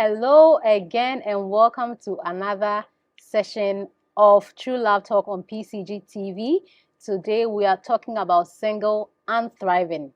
Hello again, and welcome to another session of True Love Talk on PCG TV. Today we are talking about single and thriving,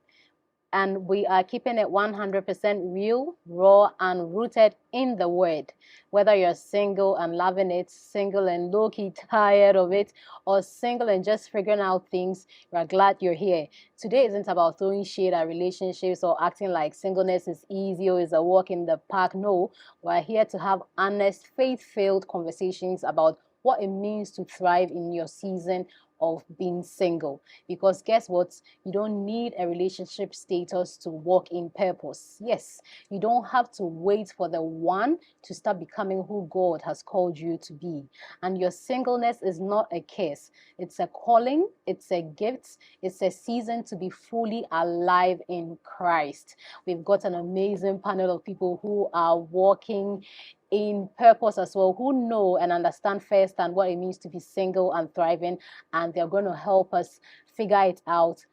and we are keeping it 100% real, raw, and rooted in the word. Whether you're single and loving it, single and low-key tired of it, or single and just figuring out things, we're glad you're here. Today isn't about throwing shade at relationships or acting like singleness is easy or is a walk in the park. No, we're here to have honest, faith-filled conversations about what it means to thrive in your season of being single. Because guess what? You don't need a relationship status to walk in purpose. Yes, you don't have to wait for the one to start becoming who God has called you to be. And your singleness is not a curse. It's a calling, it's a gift, it's a season to be fully alive in Christ. We've got an amazing panel of people who are walking in purpose as well, who know and understand firsthand what it means to be single and thriving, and they're going to help us figure it out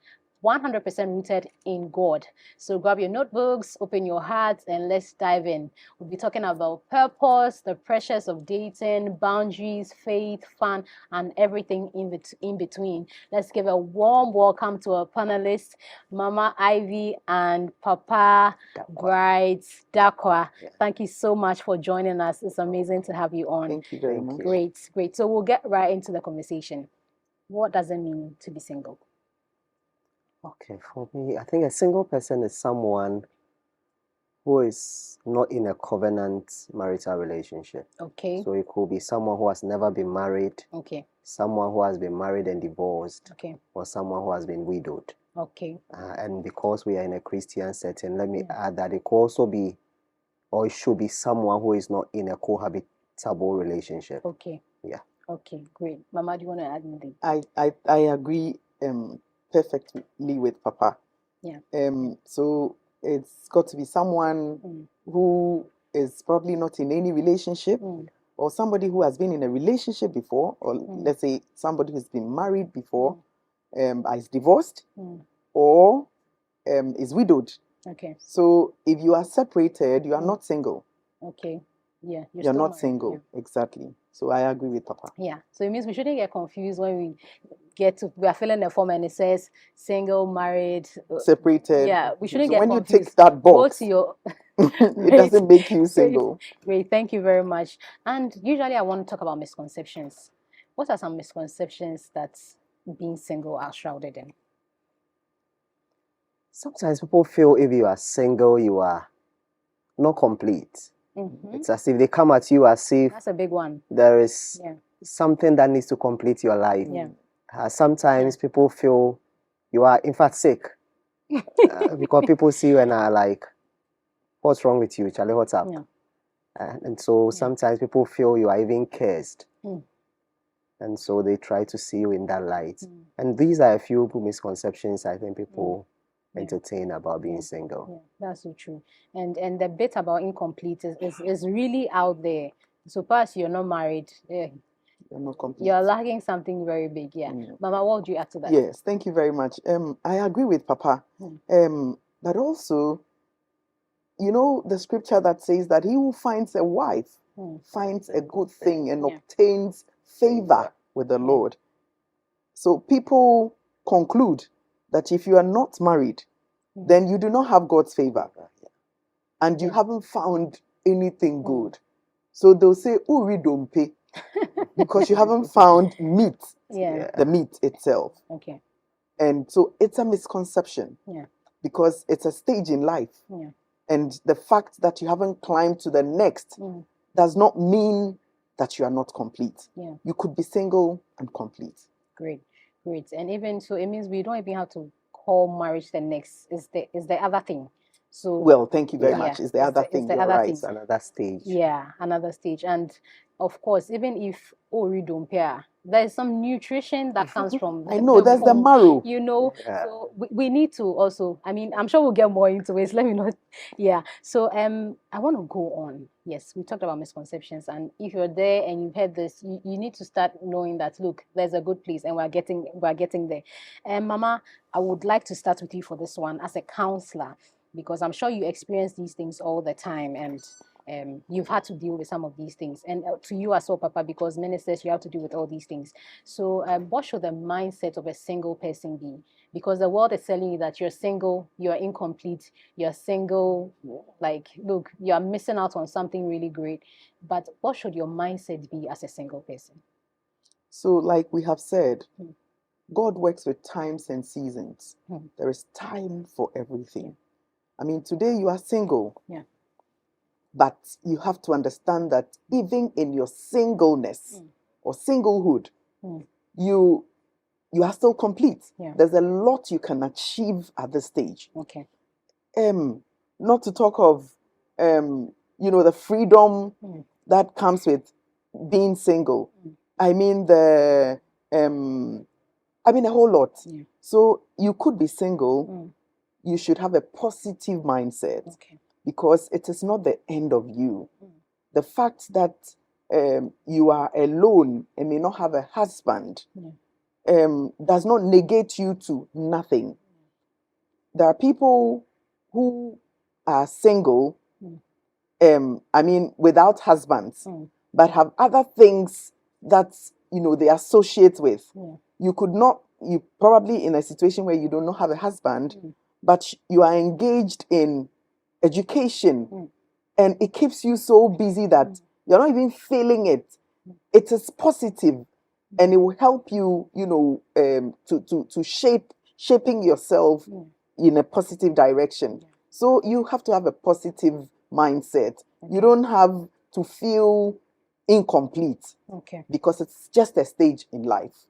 100% rooted in God. So grab your notebooks, open your hearts, and let's dive in. We'll be talking about purpose, the pressures of dating, boundaries, faith, fun, and everything in between. Let's give a warm welcome to our panelists, Mama Ivy and Papa Bright Dakwa. Yeah. Thank you so much for joining us. It's amazing to have you on. Thank you very much. Great. So we'll get right into the conversation. What does it mean to be single? Okay, for me, I think a single person is someone who is not in a covenant marital relationship. Okay. So it could be someone who has never been married, Okay. someone who has been married and divorced, Okay. or someone who has been widowed. Okay. And because we are in a Christian setting, let me add that it could also be, or it should be someone who is not in a cohabitable relationship. Okay. Yeah. Okay, great. Mama, do you want to add anything? I agree perfectly with Papa. Yeah. So it's got to be someone who is probably not in any relationship, or somebody who has been in a relationship before, or let's say somebody who's been married before, is divorced, or is widowed. Okay. So if you are separated, you are not single. Okay. Yeah. You're not married. single. Yeah. Exactly. So I agree with Papa. Yeah. So it means we shouldn't get confused when we are filling the form and it says single, married, Separated. Yeah, we shouldn't So get when confused. you tick that box, Go to your it doesn't make you single. Great. Thank you very much. And usually I want to talk about misconceptions. What are some misconceptions that being single are shrouded in? Sometimes people feel if you are single, you are not complete. It's as if they come at you as if That's a big one. there is something that needs to complete your life. Yeah. Sometimes people feel you are in fact sick because people see you and are like, what's wrong with you, Charlie? What's up? Yeah. And so sometimes people feel you are even cursed. And so they try to see you in that light. And these are a few misconceptions I think people entertain about being single. Yeah, that's so true. And the bit about incomplete is really out there. So perhaps you're not married, You're not complete. you're lacking something very big. Yeah. Mama, what would you add to that? Yes, thank you very much. I agree with Papa. But also, you know, the scripture that says that he who finds a wife finds a good thing and obtains favor with the Lord. So people conclude that if you are not married, then you do not have God's favor. And you haven't found anything good. So they'll say, Uri don't pay. Because you haven't found meat, the meat itself. Okay. And so it's a misconception. Yeah. Because it's a stage in life. Yeah. And the fact that you haven't climbed to the next does not mean that you are not complete. Yeah. You could be single and complete. Great. And even so, it means we don't even have to call marriage the next. Is the other thing. So well, thank you very much. It's the other thing. You're right. It's another stage. Yeah, another stage. And of course, even if we don't pair, there's some nutrition that comes from I know, there's the marrow. You know, so we need to also, I mean, I'm sure we'll get more into it. Let me know. Yeah. So I want to go on. Yes, we talked about misconceptions. And if you're there and you've heard this, you need to start knowing that, look, there's a good place and we're getting there. And Mama, I would like to start with you for this one as a counselor, because I'm sure you experience these things all the time, and you've had to deal with some of these things, and to you as well, Papa, because ministers, you have to deal with all these things. So what should the mindset of a single person be? Because the world is telling you that you're single, you're incomplete, you're single, like, look, you're missing out on something really great. But what should your mindset be as a single person? So, like we have said, God works with times and seasons. There is time for everything. I mean, today you are single. Yeah. But you have to understand that even in your singleness or singlehood, you are still complete. Yeah. There's a lot you can achieve at this stage. Okay. Not to talk of the freedom that comes with being single. I mean a whole lot. Yeah. So you could be single. You should have a positive mindset. Okay. Because it is not the end of you. The fact that you are alone and may not have a husband does not negate you to nothing. There are people who are single, without husbands, but have other things that they associate with. You probably in a situation where you do not have a husband, but you are engaged in education, and it keeps you so busy that you're not even feeling it. It is positive, and it will help you, to shaping yourself in a positive direction. So you have to have a positive mindset. You don't have to feel incomplete, because it's just a stage in life.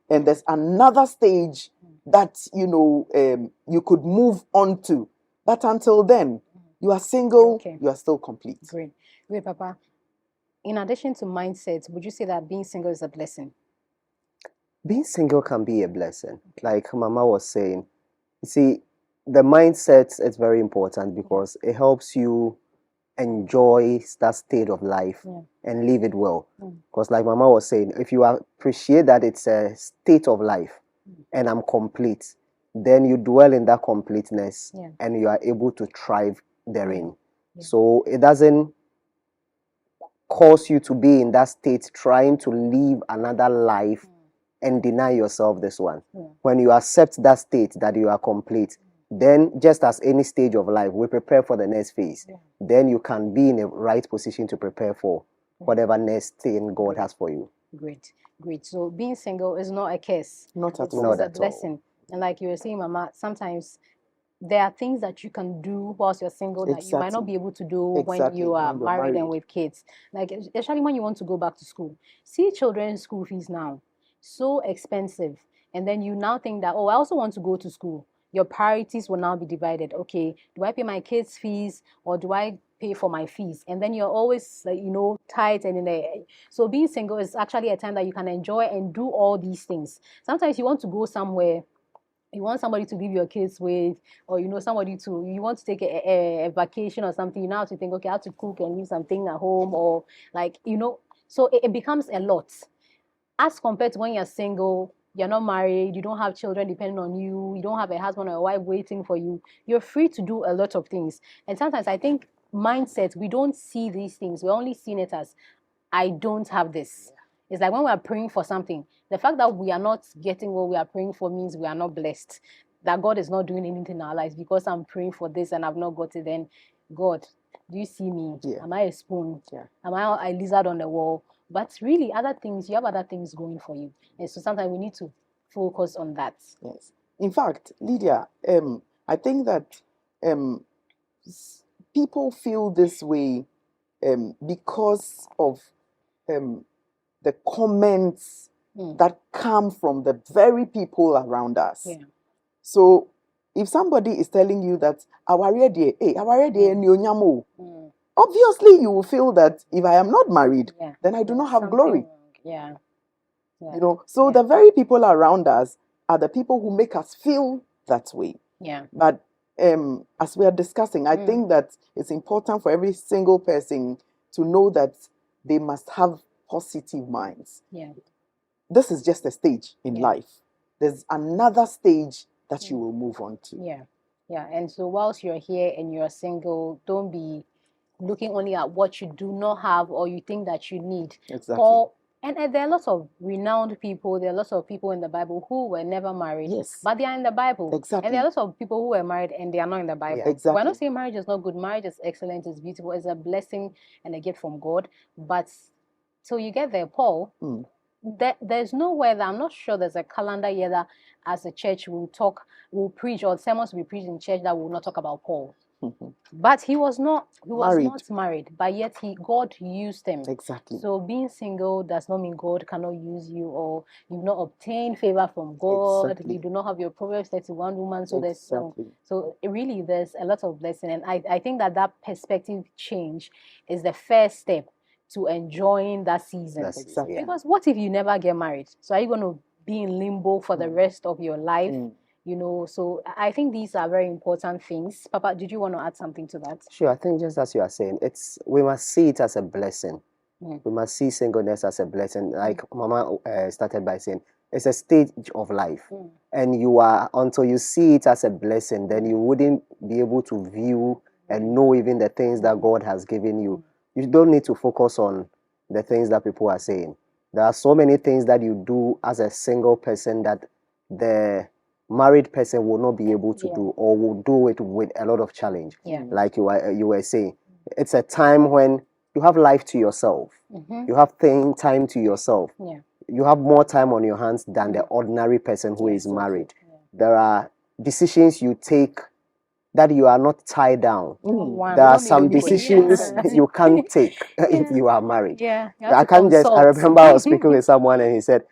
And there's another stage that you could move on to. But until then, you are single, you are still complete. Great, Papa. In addition to mindset, would you say that being single is a blessing? Being single can be a blessing. Like Mama was saying, you see, the mindset is very important because it helps you enjoy that state of life and live it well. Because like Mama was saying, if you appreciate that it's a state of life and I'm complete, then you dwell in that completeness and you are able to thrive therein. So it doesn't cause you to be in that state trying to live another life and deny yourself this one. When you accept that state that you are complete, then just as any stage of life, we prepare for the next phase. Then you can be in a right position to prepare for whatever next thing God has for you. Great. So being single is not a curse. Not at all. Not It's a at blessing. all. And like you were saying, Mama, sometimes there are things that you can do whilst you're single that you might not be able to do when you are married and with kids. Like, especially when you want to go back to school. See children's school fees now, so expensive. And then you now think that, oh, I also want to go to school. Your priorities will now be divided. Okay, do I pay my kids' fees or do I pay for my fees? And then you're always, like, tight and in there. So being single is actually a time that you can enjoy and do all these things. Sometimes you want to go somewhere, you want somebody to leave your kids with, or you want to take a vacation or something. You now have to think, okay, I have to cook and leave something at home, or so it becomes a lot as compared to when you're single. You're not married, you don't have children depending on you, you don't have a husband or a wife waiting for you. You're free to do a lot of things. And sometimes I think mindset, we don't see these things, we're only seeing it as, I don't have this. It's like when we are praying for something, the fact that we are not getting what we are praying for means we are not blessed, that God is not doing anything in our lives because I'm praying for this and I've not got it. Then, God, do you see me? Am I a spoon? Am I a lizard on the wall? But really, other things, you have other things going for you. And so sometimes we need to focus on that. Yes. In fact, Lydia, I think that people feel this way because of the comments that come from the very people around us. So if somebody is telling you that obviously you will feel that if I am not married, then I do not have glory. So the very people around us are the people who make us feel that way. But as we are discussing, I think that it's important for every single person to know that they must have positive minds. This is just a stage in life. There's another stage that you will move on to. And so whilst you're here and you're single, don't be looking only at what you do not have or you think that you need. Exactly. Paul, and there are lots of renowned people, there are lots of people in the Bible who were never married, Yes. but they are in the Bible. Exactly. And there are lots of people who were married and they are not in the Bible. Yeah. Exactly. We're not saying marriage is not good. Marriage is excellent, it's beautiful, it's a blessing and a gift from God. But so you get there, Paul, there's nowhere that I'm not sure there's a calendar year that as a church we'll preach, or sermons will be preached in church that will not talk about Paul. But he was not married, but yet God used him. Exactly. So being single does not mean God cannot use you, or you've not obtained favor from God. Exactly. You do not have your Proverbs 31 woman. So Exactly. there's a lot of blessing, and I think that perspective change is the first step to enjoying that season. Exactly. Because what if you never get married? So are you going to be in limbo for the rest of your life? You know, so I think these are very important things. Papa, did you want to add something to that? Sure, I think just as you are saying, we must see it as a blessing. We must see singleness as a blessing. Like Mama started by saying, it's a stage of life. And until you see it as a blessing, then you wouldn't be able to view and know even the things that God has given you. You don't need to focus on the things that people are saying. There are so many things that you do as a single person that the married person will not be able to do, or will do it with a lot of challenge. Like you were saying, it's a time when you have life to yourself. You have time to yourself. You have more time on your hands than the ordinary person who is married. There are decisions you take that you are not tied down. There are some decisions you can't take if you are married. I remember I was speaking with someone and he said,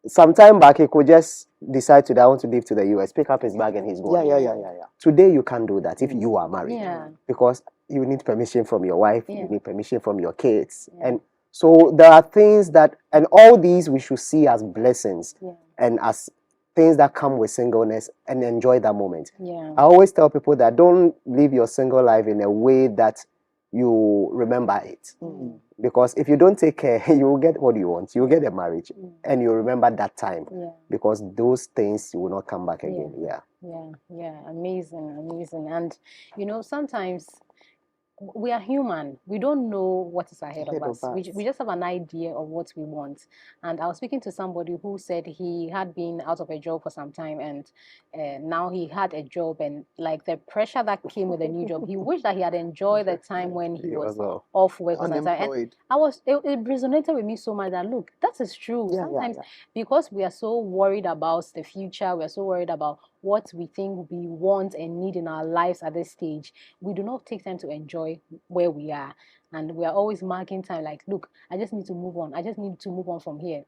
sometime back he could just decide I want to leave to the US, pick up his bag and he's going. Yeah. Today you can't do that if you are married. Because you need permission from your wife, you need permission from your kids. And so there are things and all these we should see as blessings and as things that come with singleness, and enjoy that moment. I always tell people that don't live your single life in a way that you remember it. Because if you don't take care, you will get what you want. You will get a marriage and you remember that time, because those things will not come back again. Amazing. And you know, sometimes we are human. We don't know what is ahead of us. We just have an idea of what we want. And I was speaking to somebody who said he had been out of a job for some time, and now he had a job, and like the pressure that came with a new job, he wished that he had enjoyed the time when he was off work. And it resonated with me so much that, look, that is true. Sometimes because we are so worried about the future, we are so worried about what we think we want and need in our lives at this stage, we do not take time to enjoy where we are. And we are always marking time like, look, I just need to move on. I just need to move on from here.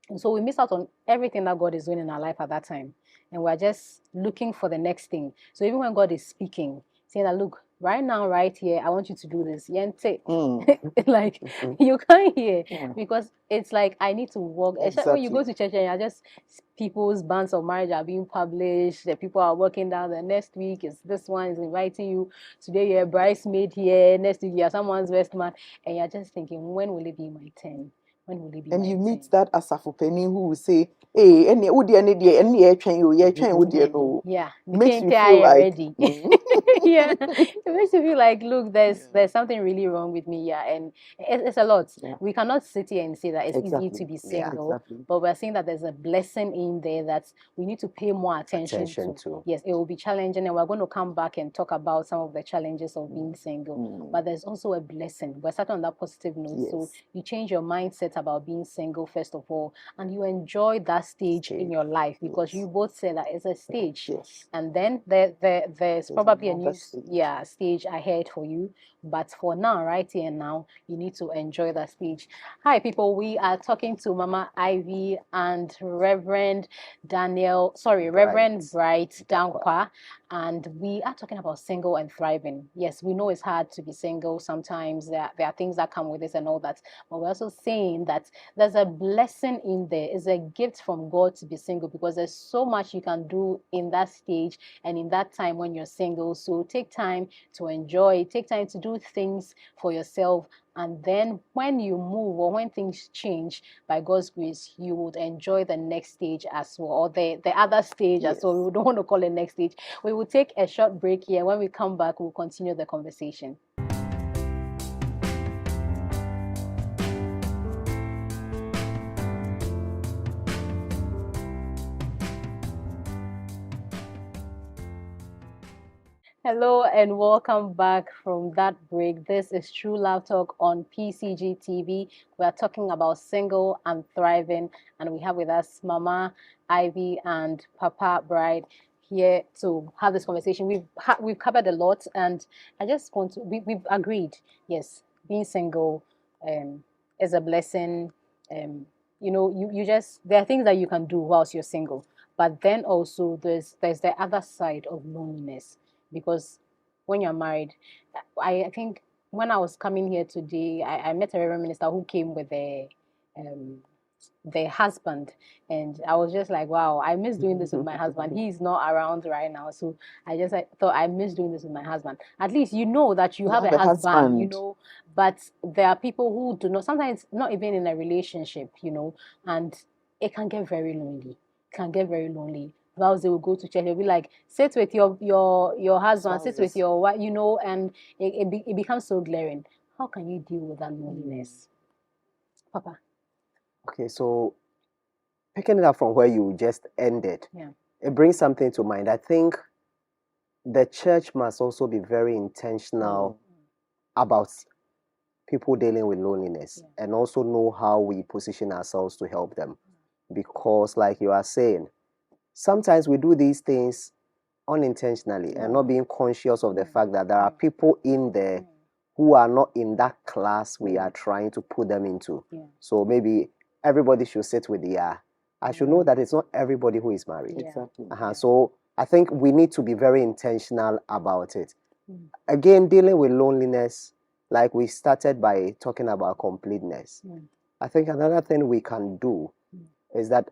And so we miss out on everything that God is doing in our life at that time. And we're just looking for the next thing. So even when God is speaking, saying that, look, right now, right here, I want you to do this. Like, you can't hear because it's like, I need to walk. Except when you go to church and you're just, people's bands of marriage are being published. The people are working down. The next week is this one is inviting you. Today you're a bridesmaid here. Next week you're someone's best man. And you're just thinking, when will it be my turn? When will it be and you turn? meet that Asafo Penny who will say, hey, any makes you feel like ready. It makes you feel like, look, there's something really wrong with me. And it's a lot. We cannot sit here and say that it's easy to be single, but we're saying that there's a blessing in there that we need to pay more attention to. Yes, it will be challenging, and we're going to come back and talk about some of the challenges of being single, but there's also a blessing. We're starting on that positive note. So you change your mindset about being single first of all, and you enjoy that stage in your life, because you both say that it's a stage, and then there's probably a new stage ahead for you. But for now, right here and now, you need to enjoy that stage. Hi people, we are talking to Mama Ivy and Reverend Bright Dankwa, and we are talking about single and thriving. Yes, we know it's hard to be single sometimes. There are things that come with this and all that, but we're also saying that there's a blessing in there. It's a gift from God to be single, because there's so much you can do in that stage and in that time when you're single. So take time to enjoy, take time to do things for yourself, and then when you move or when things change, by God's grace, you would enjoy the next stage as well, or the other stage as well. We don't want to call it next stage. We will take a short break here. When we come back, we'll continue the conversation. Hello and welcome back from that break. This is True Love Talk on PCG TV. We are talking about single and thriving, and we have with us Mama Ivy and Papa Bride here to have this conversation. We've covered a lot, and I just want to we've agreed. Yes, being single is a blessing. You just there are things that you can do whilst you're single, but then also there's the other side of loneliness, because when you're married, I think when I was coming here today, I met a Reverend Minister who came with um, the husband, and I was just like, wow, I miss doing this with my husband. He's not around right now, so I thought I miss doing this with my husband. At least you know that you have a husband, but there are people who do not, sometimes not even in a relationship, and it can get very lonely. Vows they will go to church, they'll be like, sit with your husband, sit with your wife, and it becomes so glaring. How can you deal with that loneliness, Papa? Okay, so picking it up from where you just ended, it brings something to mind. I think the church must also be very intentional about people dealing with loneliness, and also know how we position ourselves to help them. Because, like you are saying, sometimes we do these things unintentionally and not being conscious of the fact that there are people in there who are not in that class we are trying to put them into. So maybe everybody should sit with I should know that it's not everybody who is married. Exactly. So I think we need to be very intentional about it. Again, dealing with loneliness, like we started by talking about completeness. I think another thing we can do is that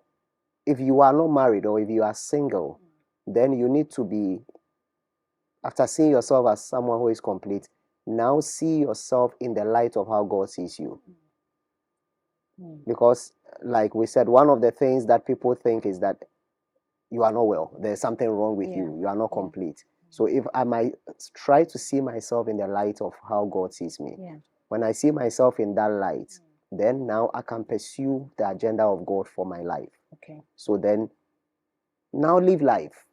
if you are not married or if you are single, then you need to be, after seeing yourself as someone who is complete, now see yourself in the light of how God sees you. Because, like we said, one of the things that people think is that you are not well. There's something wrong with you. You are not complete. So if I might try to see myself in the light of how God sees me, when I see myself in that light, then now I can pursue the agenda of God for my life. So then, now live life.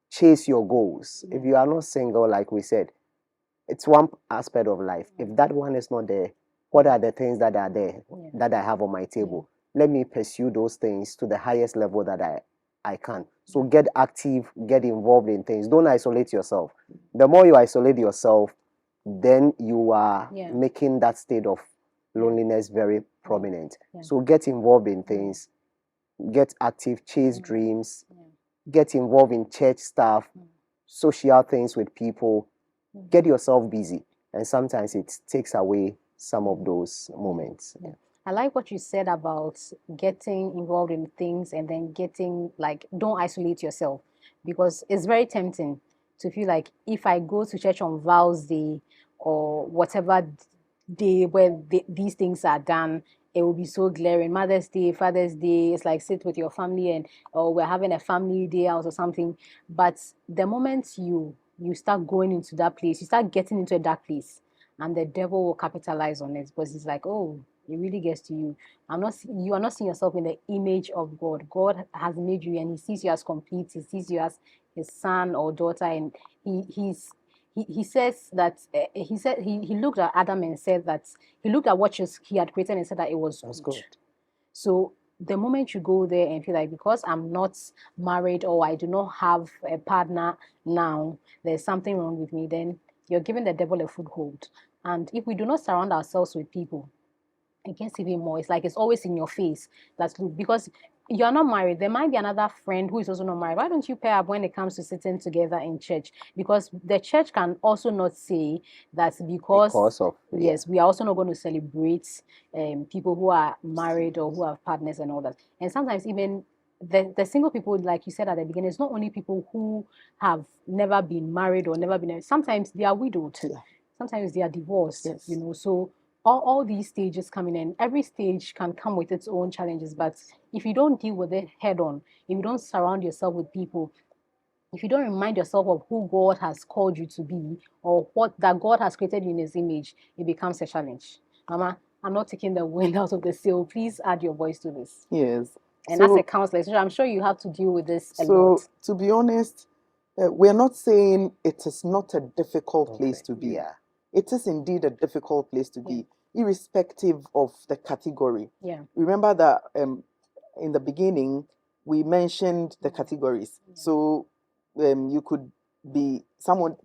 Chase your goals. If you are not single, like we said, it's one aspect of life. If that one is not there, what are the things that are there that I have on my table? Let me pursue those things to the highest level that I can. So get active, get involved in things. Don't isolate yourself. The more you isolate yourself, then you are making that state of loneliness very prominent. So get involved in things, get active, chase dreams, get involved in church stuff, social things with people, get yourself busy. And sometimes it takes away some of those moments. I like what you said about getting involved in things and then don't isolate yourself, because it's very tempting to feel like if I go to church on Vows Day or whatever day where these things are done, it will be so glaring. Mother's Day, Father's Day, it's like sit with your family or we're having a family day out or something. But the moment you start going into that place, you start getting into a dark place, and the devil will capitalize on it, because it's like, oh, it really gets to you. You are not seeing yourself in the image of God. God has made you, and He sees you as complete. He sees you as His son or daughter, and He says that he looked at Adam and said that he looked at what He had created and said that it was good. So the moment you go there and feel like, because I'm not married or I do not have a partner now, there's something wrong with me, then you're giving the devil a foothold. And if we do not surround ourselves with people, it gets even more. It's like it's always in your face. Because you're not married. There might be another friend who is also not married. Why don't you pair up when it comes to sitting together in church? Because the church can also not say that because of we are also not going to celebrate people who are married or who have partners and all that. And sometimes even the single people, like you said at the beginning, it's not only people who have never been married or never been. Sometimes they are widowed. Sometimes they are divorced. So all these stages coming in, every stage can come with its own challenges. But if you don't deal with it head on, if you don't surround yourself with people, if you don't remind yourself of who God has called you to be or what that God has created you in His image, it becomes a challenge. Mama, I'm not taking the wind out of the sail. Please add your voice to this. Yes. And as a counselor, so I'm sure you have to deal with this a lot. So, to be honest, we're not saying it is not a difficult place to be. Yeah. It is indeed a difficult place to be, irrespective of the category. Yeah. Remember that in the beginning, we mentioned the categories. So you could be someone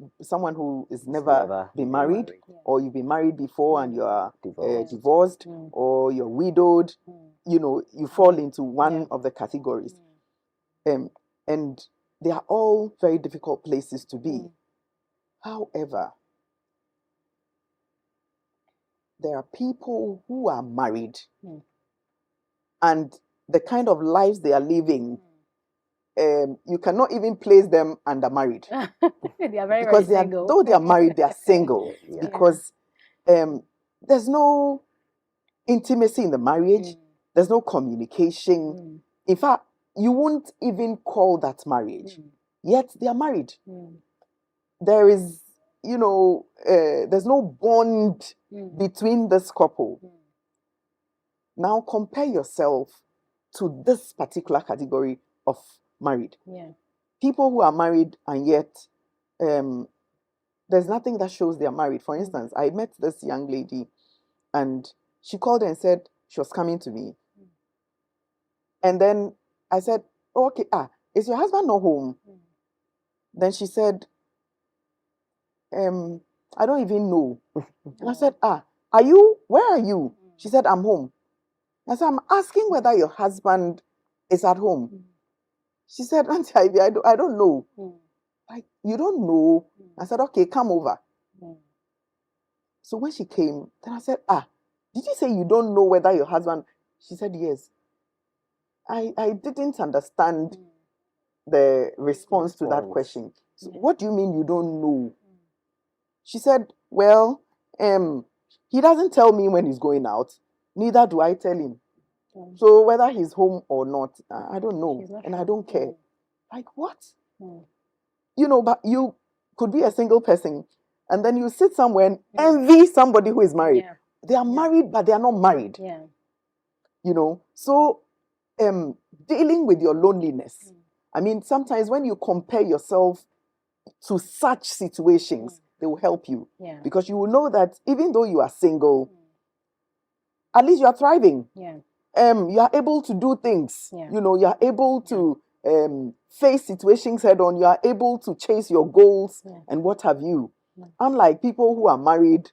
who is never been married, or you've been married before and you are divorced, or you're widowed. You know, you fall into one of the categories. And they are all very difficult places to be. However, there are people who are married, and the kind of lives they are living, you cannot even place them under married. They are very, because very single. Though they are married, they are single. Because there's no intimacy in the marriage. There's no communication. In fact, you won't even call that marriage. Yet they are married. There is, there's no bond between this couple. Now compare yourself to this particular category of married. People who are married and yet there's nothing that shows they are married. For instance, I met this young lady and she called and said she was coming to me. And then I said, oh, okay, is your husband not home? Then she said, I don't even know. And I said, where are you? She said, I'm home. I said, I'm asking whether your husband is at home. She said, Auntie Ivy, I don't know. Like, you don't know? I said, okay, come over. So when she came, then I said, did you say you don't know whether your husband? She said, yes. I didn't understand the response to that question. So what do you mean you don't know? She said, well, he doesn't tell me when he's going out. Neither do I tell him. So whether he's home or not, I don't know. And I don't care. Like, what? But you could be a single person and then you sit somewhere and envy somebody who is married. They are married, but they are not married. So dealing with your loneliness. I mean, sometimes when you compare yourself to such situations, they will help you. Because you will know that even though you are single, at least you are thriving. You are able to do things. You are able to face situations head on. You are able to chase your goals and what have you. Unlike people who are married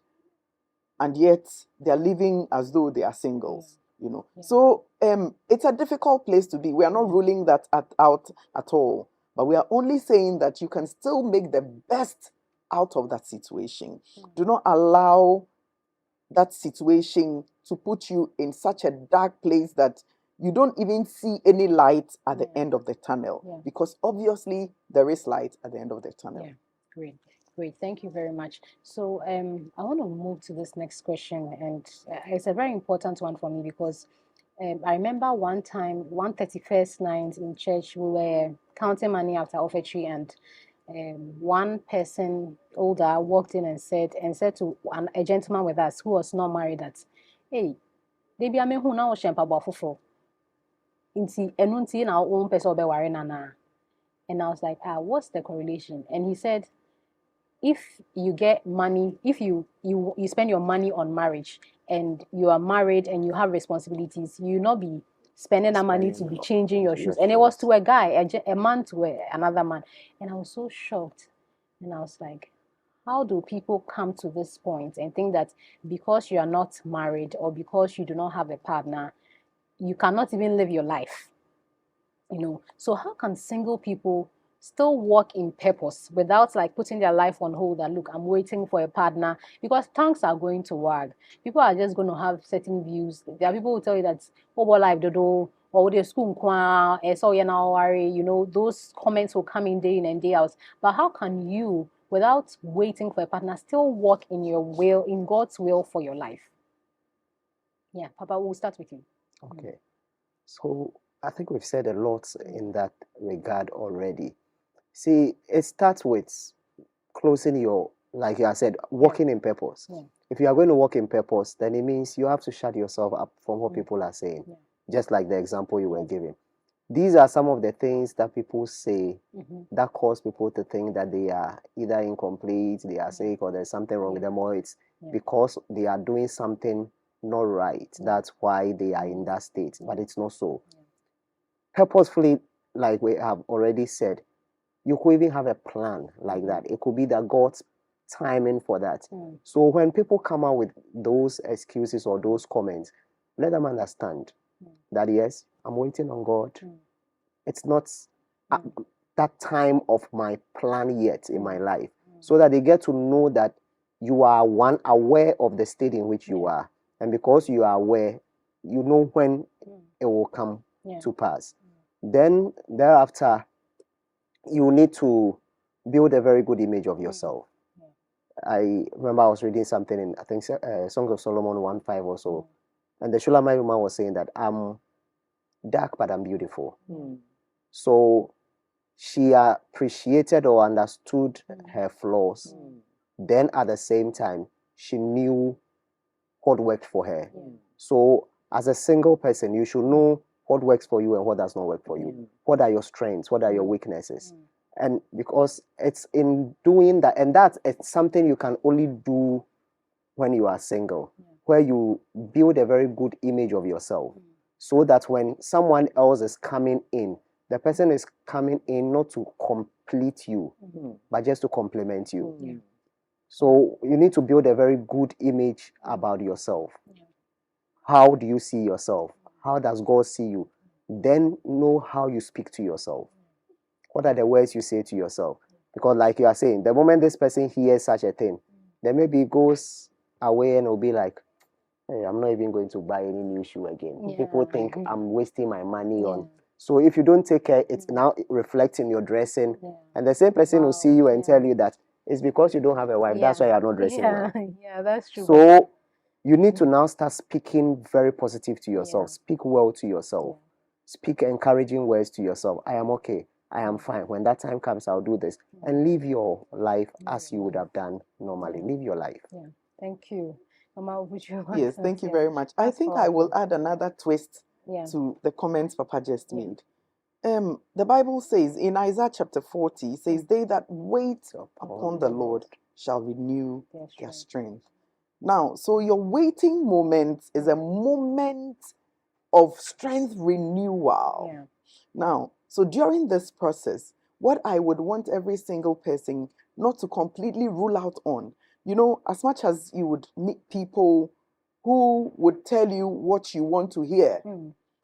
and yet they are living as though they are singles. So it's a difficult place to be. We are not ruling that out at all, but we are only saying that you can still make the best out of that situation. Do not allow that situation to put you in such a dark place that you don't even see any light at the end of the tunnel, because obviously there is light at the end of the tunnel. Great. Thank you very much. So I want to move to this next question, and it's a very important one for me because I remember one time, 31st night in church, we were counting money after offertory, and one person older walked in and said to a gentleman with us who was not married that, hey, they be ame hu na o shempa bofofo inti enunti na o person be worry nana. And I was like, what's the correlation? And he said, if you get money, if you spend your money on marriage and you are married and you have responsibilities, you not be spending that money to be changing your shoes. And it was to a guy, a man to another man. And I was so shocked. And I was like, how do people come to this point and think that because you are not married or because you do not have a partner, you cannot even live your life? So how can single people still walk in purpose without like putting their life on hold and look, I'm waiting for a partner? Because tongues are going to wag. People are just going to have certain views. There are people who tell you that life dodo or the school so you now worry, those comments will come in and day out. But how can you, without waiting for a partner, still walk in your will, in God's will for your life? Yeah, Papa, we'll start with you. Okay. So I think we've said a lot in that regard already. See, it starts with closing your, like I said, walking in purpose. If you are going to walk in purpose, then it means you have to shut yourself up from what people are saying. Just like the example you were giving. these are some of the things that people say that cause people to think that they are either incomplete, they are sick, or there's something wrong with them, or it's because they are doing something not right. That's why they are in that state, but it's not so. Purposefully, like we have already said, you could even have a plan like that. It could be that God's timing for that. So when people come out with those excuses or those comments, let them understand that yes, I'm waiting on God. It's not that time of my plan yet in my life. So that they get to know that you are aware of the state in which you are. And because you are aware, you know when it will come to pass. Then thereafter, you need to build a very good image of yourself. I remember I was reading something in, I think, Songs of Solomon 1:5 or so. And the Shulamite woman was saying that I'm dark, but I'm beautiful. So she appreciated or understood her flaws. Then at the same time, she knew what worked for her. So as a single person, you should know what works for you and what does not work for you. What are your strengths? What are your weaknesses? And because it's in doing that, and it's something you can only do when you are single, where you build a very good image of yourself, so that when someone else is coming in, the person is coming in not to complete you, but just to complement you. So you need to build a very good image about yourself. How do you see yourself? How does God see you? Then know how you speak to yourself. What are the words you say to yourself? Because like you are saying, the moment this person hears such a thing, then maybe it goes away and will be like, hey, I'm not even going to buy any new shoe again. People think I'm wasting my money on. So if you don't take care, it's now reflecting your dressing. And the same person will see you and tell you that it's because you don't have a wife. That's why you're not dressing well. Yeah, that's true. So you need to now start speaking very positive to yourself. Speak well to yourself. Speak encouraging words to yourself. I am okay. I am fine. When that time comes, I'll do this. And live your life as you would have done normally. Live your life. Thank you. Mama, would you want Yes, thank you very much. I think I will add another twist to the comments Papa just made. The Bible says in Isaiah chapter 40, it says, they that wait upon the Lord shall renew their strength. Now, so your waiting moment is a moment of strength renewal. Now, so during this process, what I would want every single person not to completely rule out on, as much as you would meet people who would tell you what you want to hear,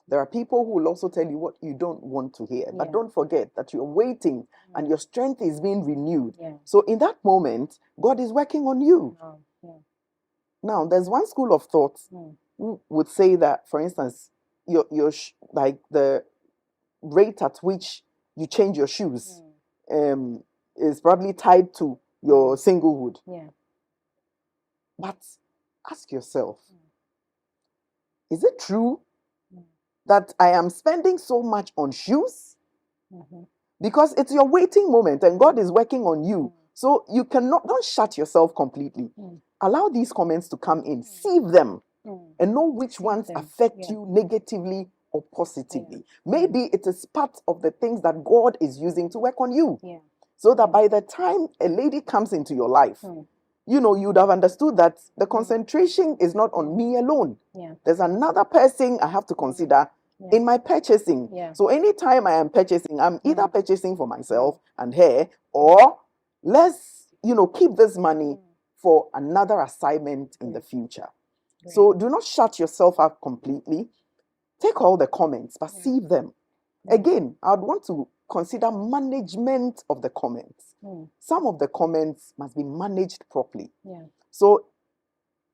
there are people who will also tell you what you don't want to hear. But don't forget that you're waiting and your strength is being renewed. So in that moment, God is working on you. Now, there's one school of thought who would say that, for instance, your like the rate at which you change your shoes is probably tied to your singlehood. But ask yourself, is it true that I am spending so much on shoes? Because it's your waiting moment and God is working on you. So you don't shut yourself completely. Allow these comments to come in, sieve them, and know which ones affect you negatively or positively. Maybe it is part of the things that God is using to work on you. So that by the time a lady comes into your life, you'd have understood that the concentration is not on me alone. There's another person I have to consider in my purchasing. So anytime I am purchasing, I'm either purchasing for myself and her, or let's, keep this money for another assignment in the future. So do not shut yourself up completely. Take all the comments, but sieve them. Again, I would want to consider management of the comments. Some of the comments must be managed properly. So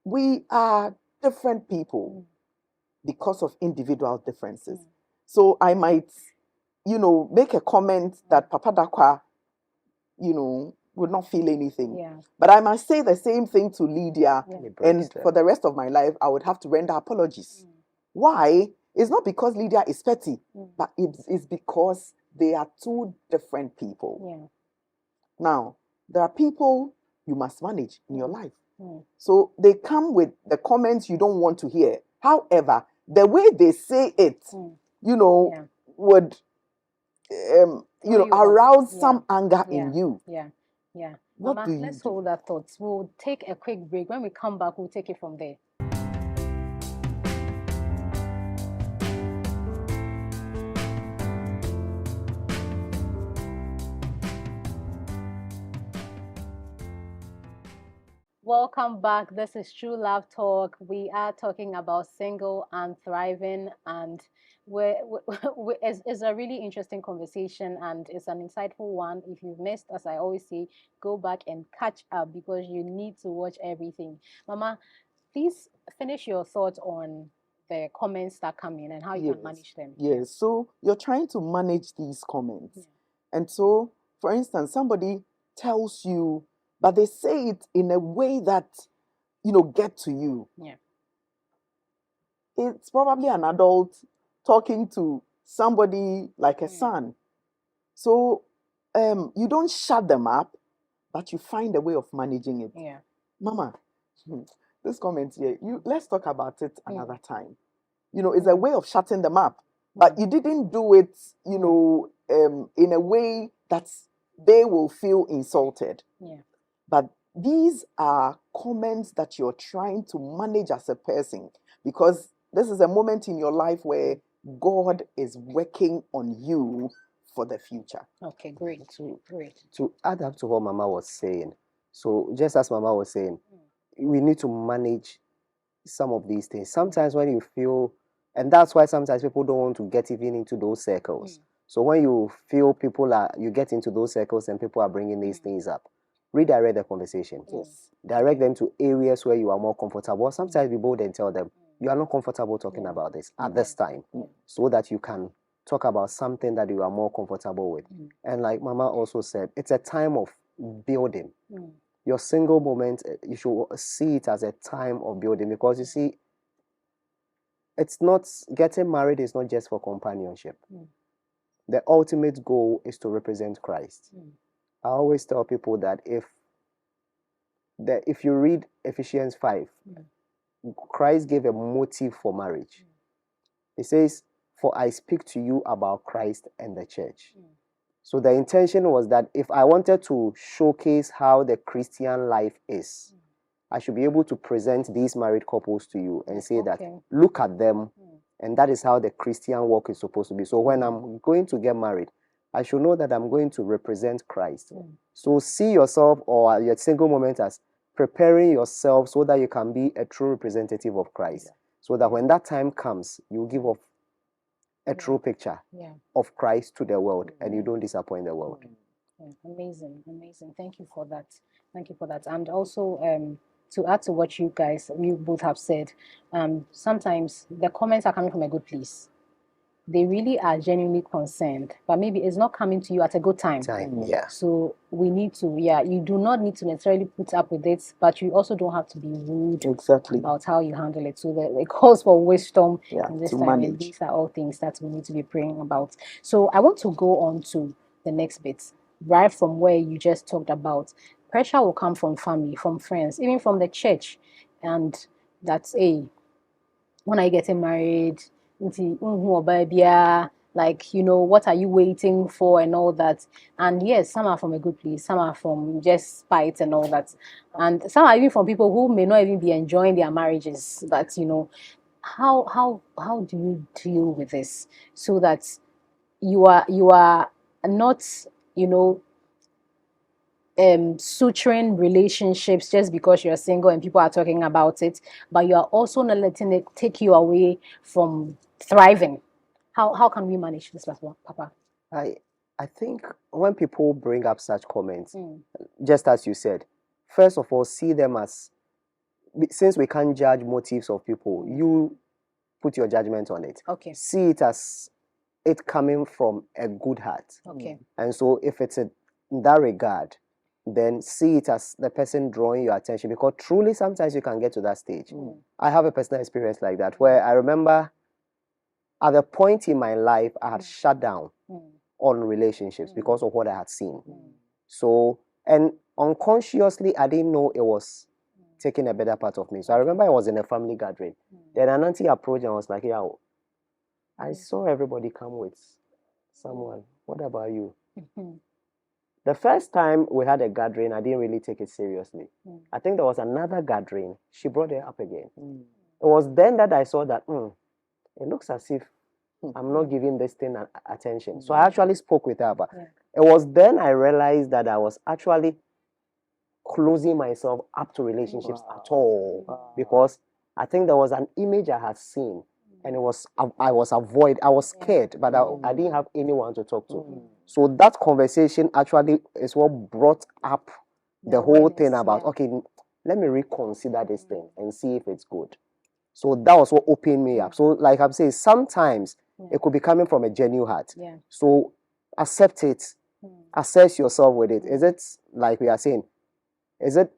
we are different people because of individual differences. So I might, make a comment that Papa Dakwa, would not feel anything. But I must say the same thing to Lydia. And for the rest of my life, I would have to render apologies. Why? It's not because Lydia is petty, but it's because they are two different people. Now, there are people you must manage in your life. So they come with the comments you don't want to hear. However, the way they say it, would arouse some anger in you. Yeah. What Mama, do you let's do? hold that thought. We'll take a quick break. When we come back, we'll take it from there. Welcome back. This is True Love Talk. We are talking about single and thriving, and it's a really interesting conversation, and it's an insightful one. If you've missed, as I always say, go back and catch up because you need to watch everything. Mama, please finish your thoughts on the comments that come in and how you can manage them. Yes. So you're trying to manage these comments. And so, for instance, somebody tells you, but they say it in a way that, get to you. Yeah. It's probably an adult talking to somebody like a son. So you don't shut them up, but you find a way of managing it. Yeah. Mama, this comment here, let's talk about it another time. It's a way of shutting them up. But you didn't do it, in a way that they will feel insulted. Yeah. But these are comments that you're trying to manage as a person, because this is a moment in your life where God is working on you for the future. Okay, great. To add up to what Mama was saying, so just as Mama was saying, we need to manage some of these things. Sometimes when you feel, and that's why sometimes people don't want to get even into those circles. So when you feel you get into those circles and people are bringing these things up, redirect the conversation. Yes. Direct them to areas where you are more comfortable. Sometimes be bold and tell them, you are not comfortable talking about this at this time, so that you can talk about something that you are more comfortable with. And like Mama also said, it's a time of building. Your single moment, you should see it as a time of building, because you see, it's not, getting married is not just for companionship. The ultimate goal is to represent Christ. I always tell people that if you read Ephesians 5, Christ gave a motive for marriage. He says, "For I speak to you about Christ and the church." So the intention was that if I wanted to showcase how the Christian life is, I should be able to present these married couples to you and say that, look at them, and that is how the Christian walk is supposed to be. So when I'm going to get married, I should know that I'm going to represent Christ. So see yourself or your single moment as preparing yourself so that you can be a true representative of Christ. So that when that time comes, you give off a true picture of Christ to the world, and you don't disappoint the world. Amazing. Thank you for that. And also, to add to what you both have said, sometimes the comments are coming from a good place. They really are genuinely concerned, but maybe it's not coming to you at a good time. So we need to, you do not need to necessarily put up with it, but you also don't have to be rude about how you handle it. So it calls for wisdom in this time, and these are all things that we need to be praying about. So I want to go on to the next bit, right from where you just talked about. Pressure will come from family, from friends, even from the church, and that's when are you getting married? Like, what are you waiting for and all that. And yes, some are from a good place, some are from just spite and all that, and some are even from people who may not even be enjoying their marriages. But how do you deal with this so that you are not suturing relationships just because you're single and people are talking about it, but you are also not letting it take you away from thriving? How can we manage this, Papa? I think when people bring up such comments, just as you said, first of all, see them as, since we can't judge motives of people, you put your judgment on it. Okay. See it as it coming from a good heart. Okay. And so if it's in that regard, then see it as the person drawing your attention, because truly sometimes you can get to that stage. I have a personal experience like that, where I remember at a point in my life I had shut down on relationships because of what I had seen. So, and unconsciously I didn't know it was taking a better part of me. So I remember I was in a family gathering. Then an auntie approached and was like, "Yeah, I saw everybody come with Someone, what about you? The first time we had a gathering, I didn't really take it seriously. I think there was another gathering. She brought it up again. It was then that I saw that it looks as if I'm not giving this thing attention. So I actually spoke with her, but it was then I realized that I was actually closing myself up to relationships at all, because I think there was an image I had seen, and I was scared, but I didn't have anyone to talk to. So that conversation actually is what brought up the whole thing about, okay, let me reconsider this thing and see if it's good. So that was what opened me up. So like I'm saying, sometimes it could be coming from a genuine heart. So accept it, assess yourself with it. Is it, like we are saying,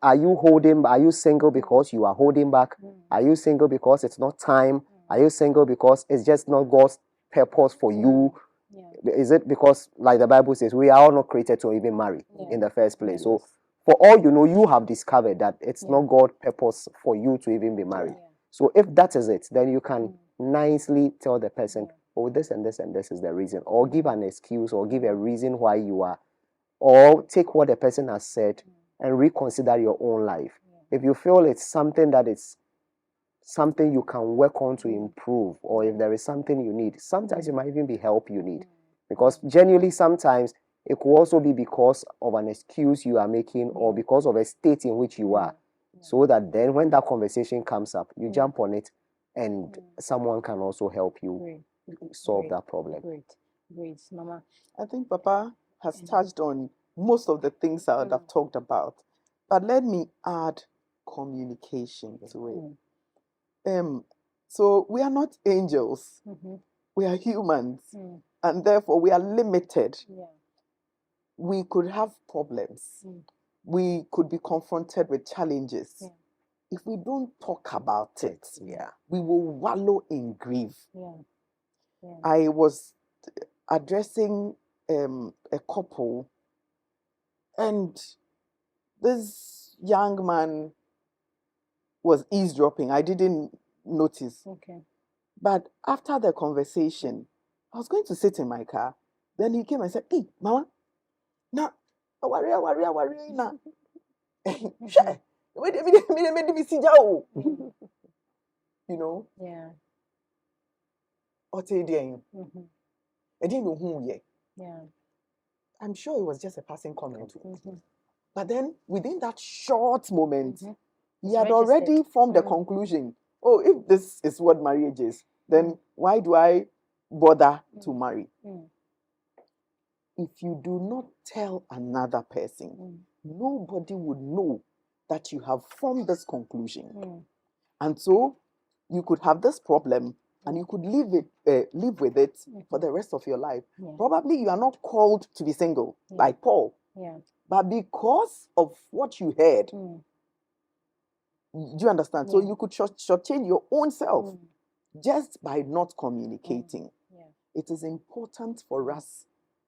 are you single because you are holding back? Are you single because it's not time? Are you single because it's just not God's purpose for you? Is it because, like the Bible says, we are all not created to even marry in the first place? So for all you know, you have discovered that it's not God's purpose for you to even be married. So if that is it, then you can nicely tell the person, oh, this and this and this is the reason, or give an excuse, or give a reason why you are, or take what the person has said and reconsider your own life. If you feel it's something that is something you can work on to improve, or if there is something you need, sometimes it might even be help you need. Because genuinely, sometimes it could also be because of an excuse you are making, or because of a state in which you are. So that then when that conversation comes up, you jump on it, and someone can also help you solve that problem. Great, Mama. I think Papa has touched on most of the things I would have talked about. But let me add communication to it. So we are not angels. We are humans. And therefore we are limited. We could have problems. We could be confronted with challenges. If we don't talk about it, we will wallow in grief. I was addressing a couple, and this young man was eavesdropping. I didn't notice. But after the conversation, I was going to sit in my car. Then he came and said, "Hey, Mama, now, worry, now. You know? I didn't know who yet. I'm sure it was just a passing comment. But then within that short moment, he had already formed a conclusion. Oh, if this is what marriage is, then why do I bother to marry? If you do not tell another person, nobody would know that you have formed this conclusion. And so you could have this problem, and you could live with it for the rest of your life. Probably you are not called to be single, like Paul. But because of what you heard, do you understand? So you could shortchange your own self just by not communicating. It is important for us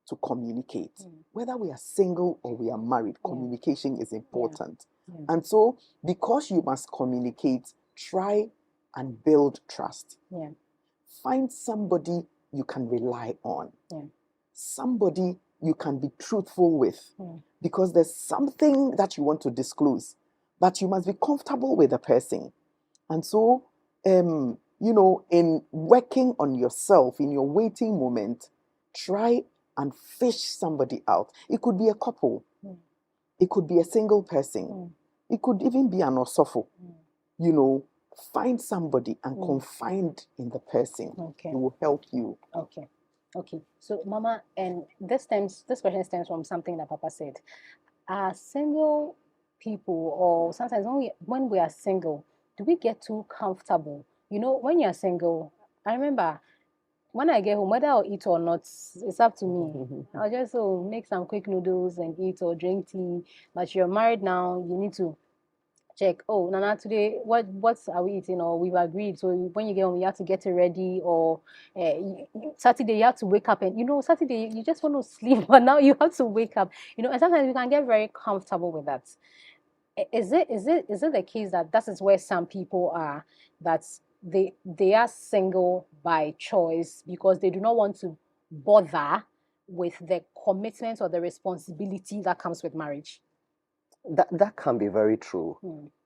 to communicate. Whether we are single or we are married, communication is important. And so, because you must communicate, try and build trust. Find somebody you can rely on. Somebody you can be truthful with. Because there's something that you want to disclose, but you must be comfortable with the person. And so, you know, in working on yourself, in your waiting moment, try and fish somebody out. It could be a couple. It could be a single person. It could even be an osofo. You know, find somebody and confide in the person. It will help you. Okay. So, Mama, and this question stems from something that Papa said. Are single people, or sometimes when we are single, do we get too comfortable? You know, when you're single, I remember when I get home, whether I'll eat or not, it's up to me. I'll just make some quick noodles and eat or drink tea. But you're married now, you need to check, oh, Nana, today what are we eating, or we've agreed. So when you get home, you have to get it ready, or Saturday you have to wake up, and Saturday you just want to sleep, but now you have to wake up, and sometimes we can get very comfortable with that. Is it the case that is where some people are, that they are single by choice because they do not want to bother with the commitment or the responsibility that comes with marriage? That can be very true.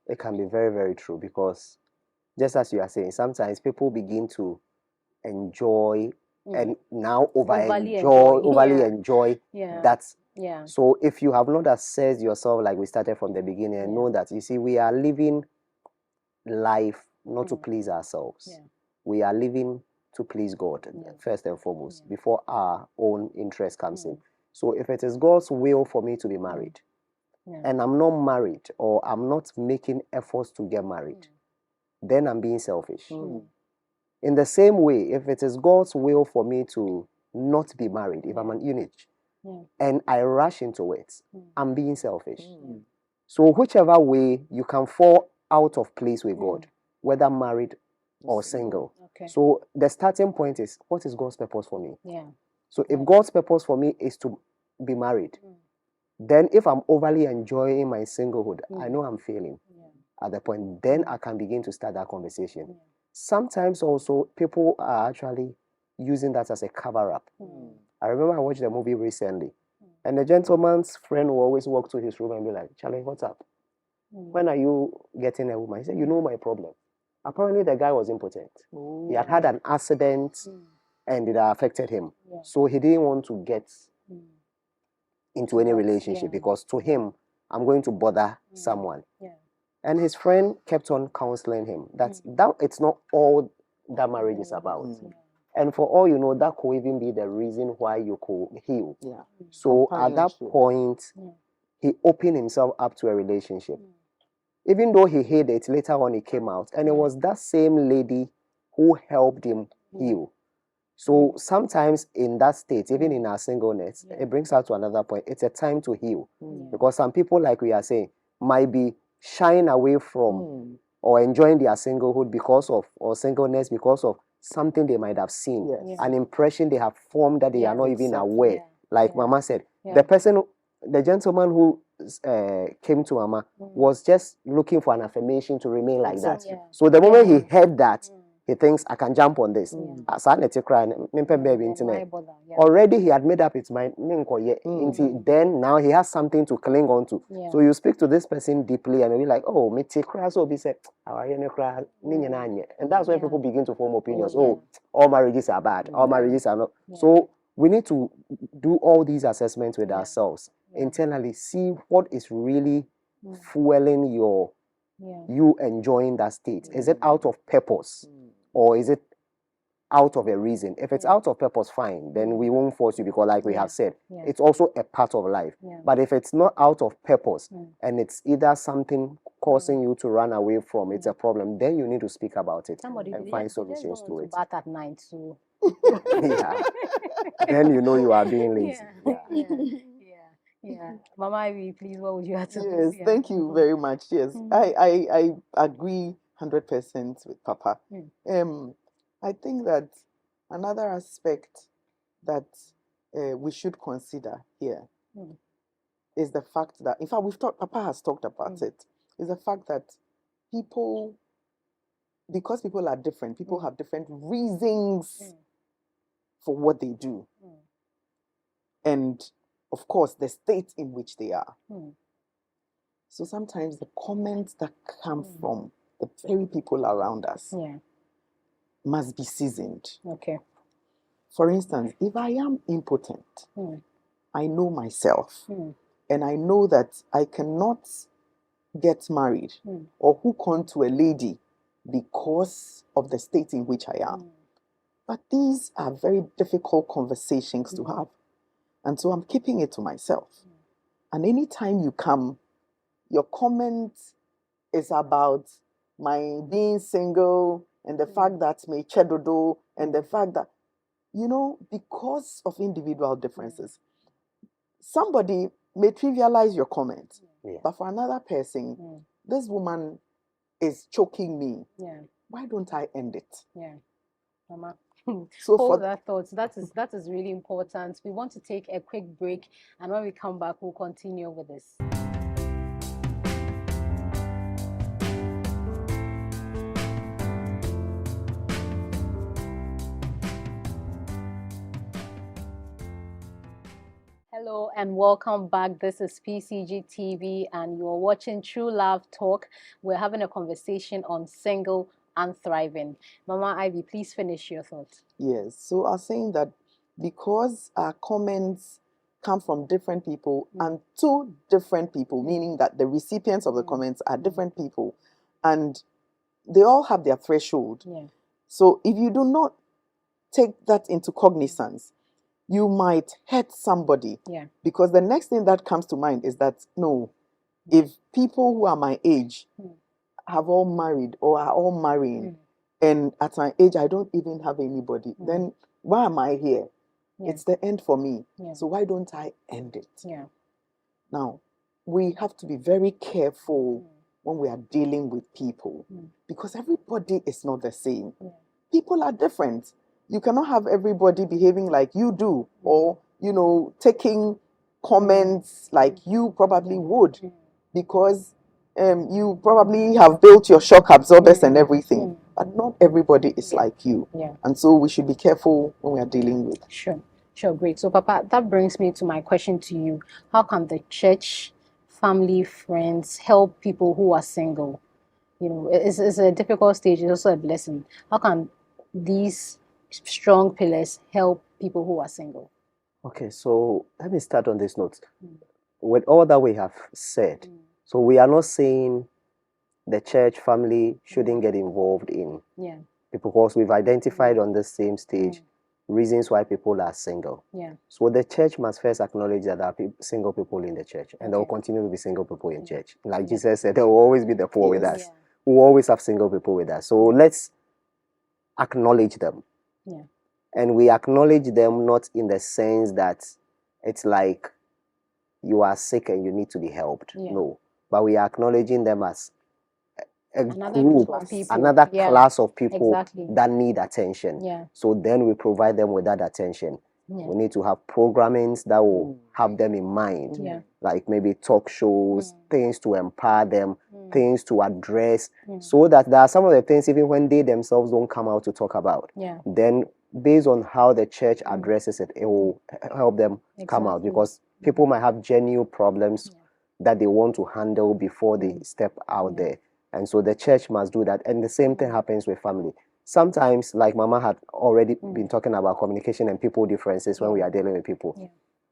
It can be very, very true, because just as you are saying, sometimes people begin to enjoy and now overly enjoy that. Yeah. So if you have not assessed yourself, like we started from the beginning, and know that, you see, we are living life not to please ourselves. Yeah. We are living to please God first and foremost, before our own interest comes in. So if it is God's will for me to be married, and I'm not married, or I'm not making efforts to get married, then I'm being selfish. In the same way, if it is God's will for me to not be married, if I'm an eunuch, and I rush into it, I'm being selfish. So whichever way, you can fall out of place with God, whether married or single. Okay. So the starting point is, what is God's purpose for me? Yeah. So if God's purpose for me is to be married, then if I'm overly enjoying my singlehood, I know I'm failing at the point. Then I can begin to start that conversation. Sometimes also, people are actually using that as a cover-up. I remember I watched a movie recently, and the gentleman's friend will always walk to his room and be like, Charlie, what's up? When are you getting a woman? He said, you know my problem. Apparently, the guy was impotent. He had had an accident, and it affected him. So he didn't want to get into any relationship, because to him, I'm going to bother someone. And his friend kept on counseling him that it's not all that marriage is about. And for all you know, that could even be the reason why you could heal. So at that point, he opened himself up to a relationship. Even though he hated it, later on he came out. And it was that same lady who helped him heal. So sometimes in that state, even in our singleness, it brings us to another point. It's a time to heal. Because some people, like we are saying, might be shying away from or enjoying their singlehood because of, or singleness because of something they might have seen, an impression they have formed that they are not even aware. Like Mama said, the gentleman who came to Mama was just looking for an affirmation to remain like that. So the moment he heard that, he thinks, I can jump on this. Already he had made up his mind. Then now he has something to cling on to. So you speak to this person deeply and you'll be like, oh, and that's when people begin to form opinions. Oh, all marriages are bad. All marriages are not. So we need to do all these assessments with ourselves. Internally, see what is really fueling you enjoying that state. Is it out of purpose? Or is it out of a reason? If it's out of purpose, fine. Then we won't force you, because like we have said, it's also a part of life. But if it's not out of purpose, and it's either something causing you to run away from, it's a problem, then you need to speak about it and find solutions to it. Bath at night, so then you know you are being lazy. Mama Ivy, please, what would you have to say? Yes, thank you very much. Yes, I agree 100% with Papa. I think that another aspect that we should consider here is the fact that, in fact, Papa has talked about it, is the fact that people, because people are different, people have different reasons for what they do. And of course, the state in which they are. So sometimes the comments that come from the very people around us must be seasoned. Okay. For instance, if I am impotent, I know myself, and I know that I cannot get married or hook on to a lady because of the state in which I am. But these are very difficult conversations to have. And so I'm keeping it to myself. And anytime you come, your comment is about my being single and the fact that me chedodo and the fact that, because of individual differences, somebody may trivialize your comment. But for another person, this woman is choking me. Why don't I end it? Mama. So hold that thought. That is really important. We want to take a quick break, and when we come back, we'll continue with this. Hello and welcome back. This is PCG TV and you're watching True Love Talk. We're having a conversation on single and thriving. Mama Ivy, please finish your thoughts. Yes, so I was saying that because our comments come from different people and to different people, meaning that the recipients of the comments are different people and they all have their threshold. Yeah. So if you do not take that into cognizance, you might hurt somebody. Yeah. Because the next thing that comes to mind is that, no, if people who are my age have all married or are all marrying, and at my age I don't even have anybody, then why am I here? Yeah. It's the end for me. Yeah. So why don't I end it? Yeah. Now, we have to be very careful when we are dealing with people because everybody is not the same. Yeah. People are different. You cannot have everybody behaving like you do or, taking comments like you probably would because you probably have built your shock absorbers and everything. But not everybody is like you. Yeah. And so we should be careful when we are dealing with. Sure, great. So, Papa, that brings me to my question to you. How can the church, family, friends help people who are single? It's a difficult stage, it's also a blessing. How can these strong pillars help people who are single? Okay, so let me start on this note. With all that we have said, so we are not saying the church family shouldn't get involved in people because we've identified on the same stage reasons why people are single. Yeah. So the church must first acknowledge that there are single people in the church and there will continue to be single people in church. Like Jesus said, there will always be the poor with us. We will always have single people with us. So let's acknowledge them. Yeah. And we acknowledge them not in the sense that it's like you are sick and you need to be helped. No. But we are acknowledging them as another group, another class of people that need attention. Yeah. So then we provide them with that attention. Yeah. We need to have programmings that will have them in mind, like maybe talk shows, things to empower them, things to address, so that there are some of the things even when they themselves don't come out to talk about. Yeah. Then based on how the church addresses it, it will help them come out because people might have genuine problems that they want to handle before they step out there. And so the church must do that. And the same thing happens with family. Sometimes, like Mama had already been talking about communication and people differences when we are dealing with people. Yeah.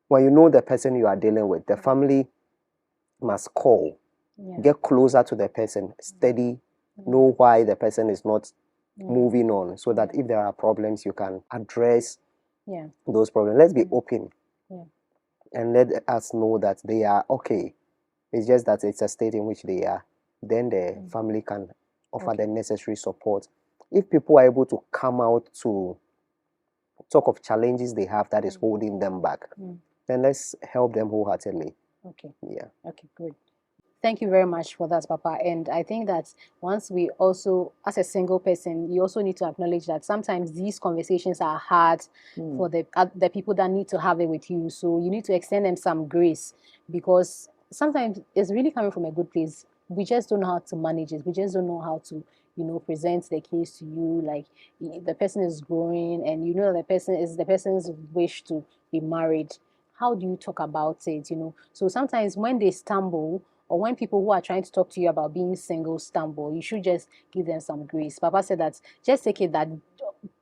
When you know the person you are dealing with, the family must call, get closer to the person, steady, know why the person is not moving on, so that if there are problems, you can address those problems. Let's be open and let us know that they are okay. It's just that it's a state in which they are. Then the family can offer the necessary support. If people are able to come out to talk of challenges they have that is holding them back, then let's help them wholeheartedly. Okay. Yeah. Okay, good. Thank you very much for that, Papa. And I think that once we also, as a single person, you also need to acknowledge that sometimes these conversations are hard for the people that need to have it with you. So you need to extend them some grace because sometimes it's really coming from a good place. We just don't know how to manage it. We just don't know how to, present the case to you. Like the person is growing and the person is the person's wish to be married. How do you talk about it? So sometimes when they stumble, or when people who are trying to talk to you about being single stumble, you should just give them some grace. Papa said that just take it that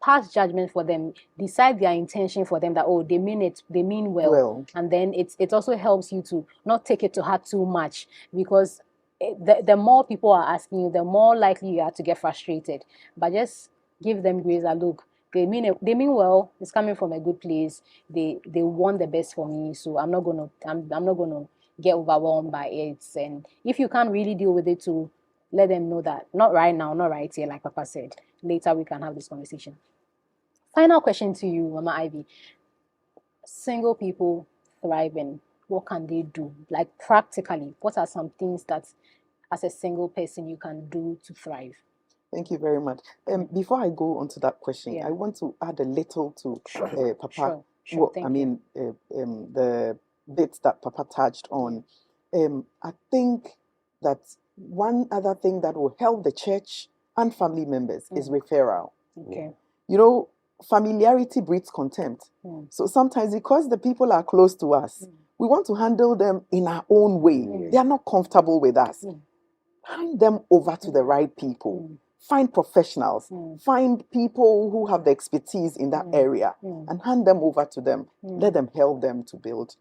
pass judgment for them, decide their intention for them that, they mean it, they mean well. And then it also helps you to not take it to heart too much because the more people are asking you, the more likely you are to get frustrated. But just give them grace that look, they mean it, they mean well, it's coming from a good place. They want the best for me, so I'm not gonna get overwhelmed by it. And if you can't really deal with it, to let them know that not right now, not right here, like Papa said, later we can have this conversation. Final question to you, Mama Ivy. Single people thriving, what can they do? Like practically, what are some things that as a single person you can do to thrive? Thank you very much. Before I go on to that question, I want to add a little to Papa. Sure. The bits that Papa touched on. I think that one other thing that will help the church and family members is referral. Okay. familiarity breeds contempt. So sometimes, because the people are close to us, we want to handle them in our own way. They are not comfortable with us. Hand them over to the right people. Find professionals. Find people who have the expertise in that area and hand them over to them. Let them help them to build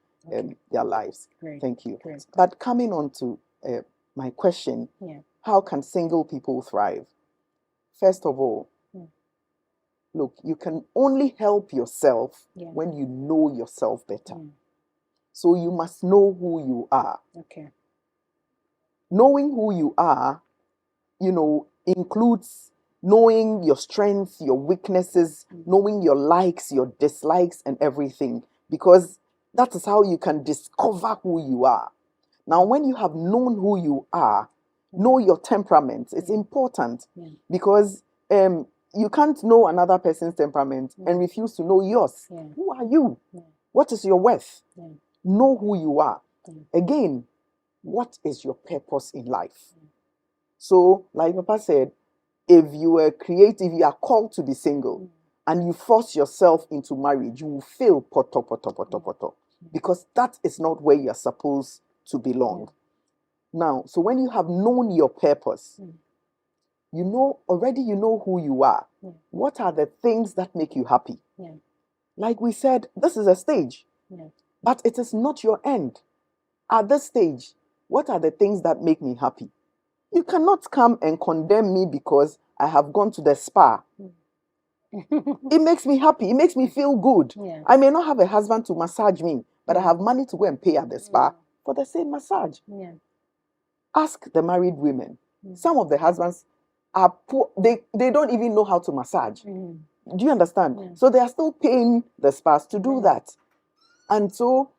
their lives. Great. Thank you. Great. But coming on to my question, how can single people thrive? First of all, look, you can only help yourself when you know yourself better. So you must know who you are. Okay. Knowing who you are, includes knowing your strengths, your weaknesses, knowing your likes, your dislikes, and everything. Because that is how you can discover who you are. Now, when you have known who you are, know your temperament. It's important because you can't know another person's temperament and refuse to know yours. Who are you? What is your worth? Know who you are. Again, what is your purpose in life? So, like Papa said, if you are creative, you are called to be single, and you force yourself into marriage, you will fail, because that is not where you are supposed to belong. Now, so when you have known your purpose, you know who you are. What are the things that make you happy? Like we said, this is a stage, but it is not your end. At this stage, what are the things that make me happy? You cannot come and condemn me because I have gone to the spa. It makes me happy. It makes me feel good. I may not have a husband to massage me, but I have money to go and pay at the spa for the same massage. Ask the married women. Some of the husbands are poor. They don't even know how to massage. Do you understand? So they are still paying the spas to do that. And so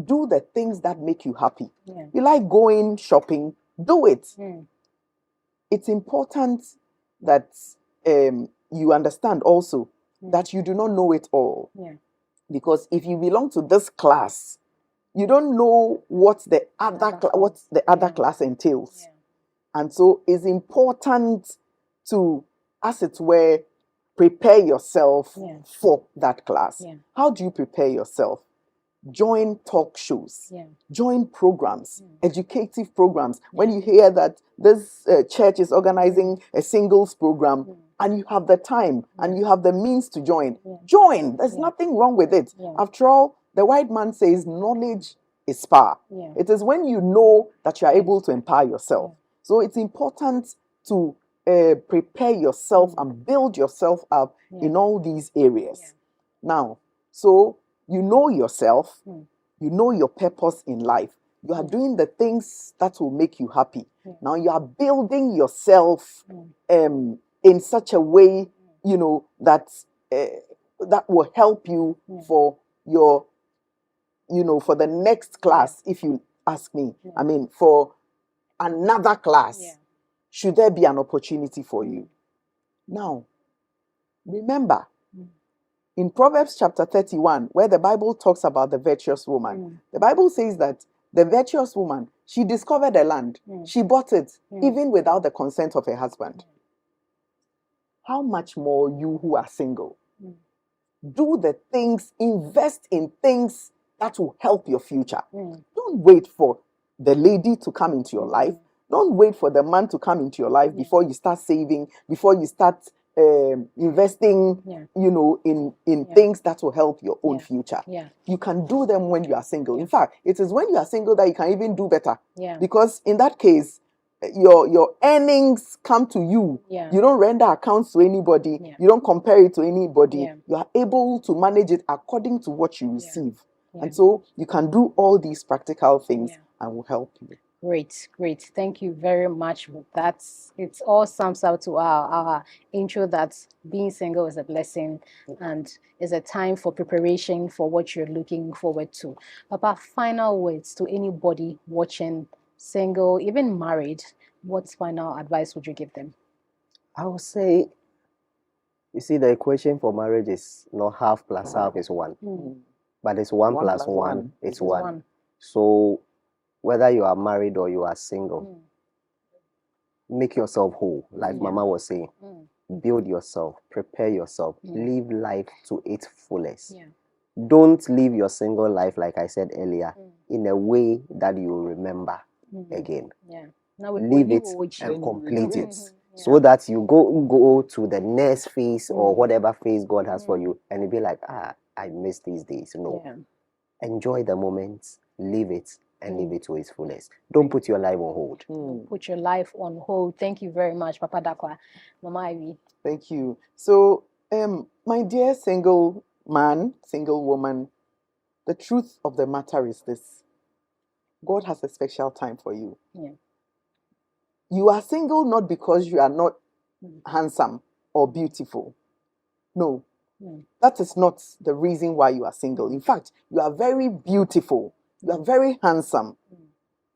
do the things that make you happy. You like going shopping, do it. It's important that you understand also that you do not know it all. Because if you belong to this class, you don't know what the other class entails. And so it's important to, as it were, prepare yourself for that class. How do you prepare yourself? Join talk shows, join programs, educative programs. When you hear that this church is organizing a singles program and you have the time and you have the means to join, join. There's nothing wrong with it. After all, the white man says knowledge is power. It is when you know that you are able to empower yourself. So it's important to prepare yourself and build yourself up in all these areas. Now, so you know yourself, you know your purpose in life. You are doing the things that will make you happy. Now you are building yourself in such a way, that that will help you for your, for the next class, if you ask me. I mean, for another class, should there be an opportunity for you? Now, remember, in Proverbs chapter 31, where the Bible talks about the virtuous woman, the Bible says that the virtuous woman, she discovered a land. She bought it, even without the consent of her husband. How much more you who are single? Do the things, invest in things that will help your future. Don't wait for the lady to come into your life. Don't wait for the man to come into your life before you start saving, before you start investing, in things that will help your own future. You can do them when you are single. In fact, it is when you are single that you can even do better. Because in that case, your earnings come to you. You don't render accounts to anybody. You don't compare it to anybody. You are able to manage it according to what you receive. And so you can do all these practical things and will help you. Great. Thank you very much. It all sums up to our intro that being single is a blessing and is a time for preparation for what you're looking forward to. Papa, final words to anybody watching, single, even married. What final advice would you give them? I would say, you see, the equation for marriage is not half plus half is one, but it's one plus one, it's one. So whether you are married or you are single, make yourself whole, like Mama was saying. build yourself, prepare yourself, live life to its fullest. Yeah. Don't live your single life, like I said earlier, in a way that you will remember again. Yeah. Live it and complete it, so that you go to the next phase or whatever phase God has for you, and you'll be like, I miss these days. No. Enjoy the moments, live it, and live it to its fullest. Don't put your life on hold. Don't put your life on hold. Thank you very much, Papa Dakwa. Mama Ivy. Thank you. So, my dear single man, single woman, the truth of the matter is this: God has a special time for you. Yeah. You are single not because you are not handsome or beautiful. No, that is not the reason why you are single. In fact, you are very beautiful. You are very handsome.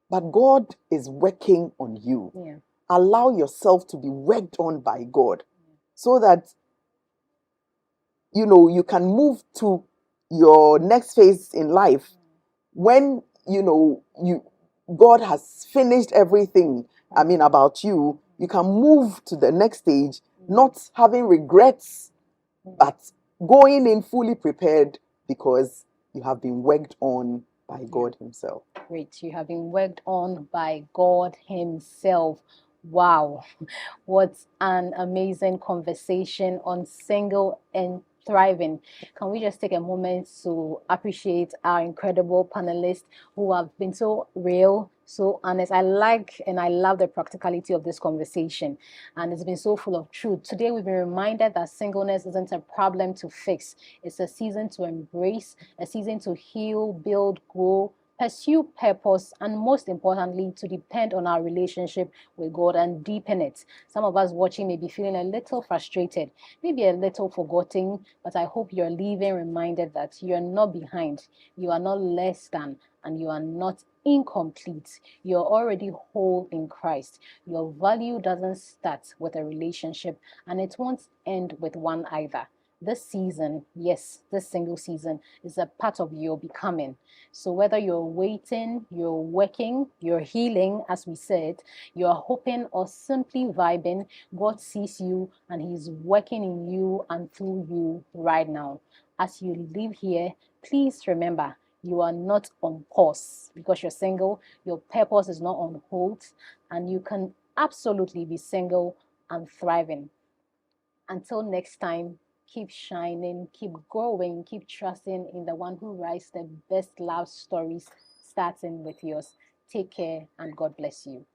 But God is working on you. Yeah. Allow yourself to be worked on by God, so that you can move to your next phase in life when God has finished everything about you. You can move to the next stage, not having regrets, but going in fully prepared, because you have been worked on by God Himself. Great. You have been worked on by God Himself. Wow. What an amazing conversation on single and thriving. Can we just take a moment to appreciate our incredible panelists who have been so real, so honest. I like and I love the practicality of this conversation, and it's been so full of truth. Today we've been reminded that singleness isn't a problem to fix. It's a season to embrace, a season to heal, build, grow, pursue purpose, and most importantly, to depend on our relationship with God and deepen it. Some of us watching may be feeling a little frustrated, maybe a little forgotten, but I hope you're leaving reminded that you're not behind, you are not less than, and you are not incomplete. You're already whole in Christ. Your value doesn't start with a relationship, and it won't end with one either. This season, yes, this single season is a part of your becoming. So whether you're waiting, you're working, you're healing, as we said, you're hoping, or simply vibing, God sees you and He's working in you and through you right now. As you live here, please remember you are not on pause because you're single. Your purpose is not on hold, and you can absolutely be single and thriving. Until next time, keep shining, keep growing, keep trusting in the one who writes the best love stories, starting with yours. Take care and God bless you.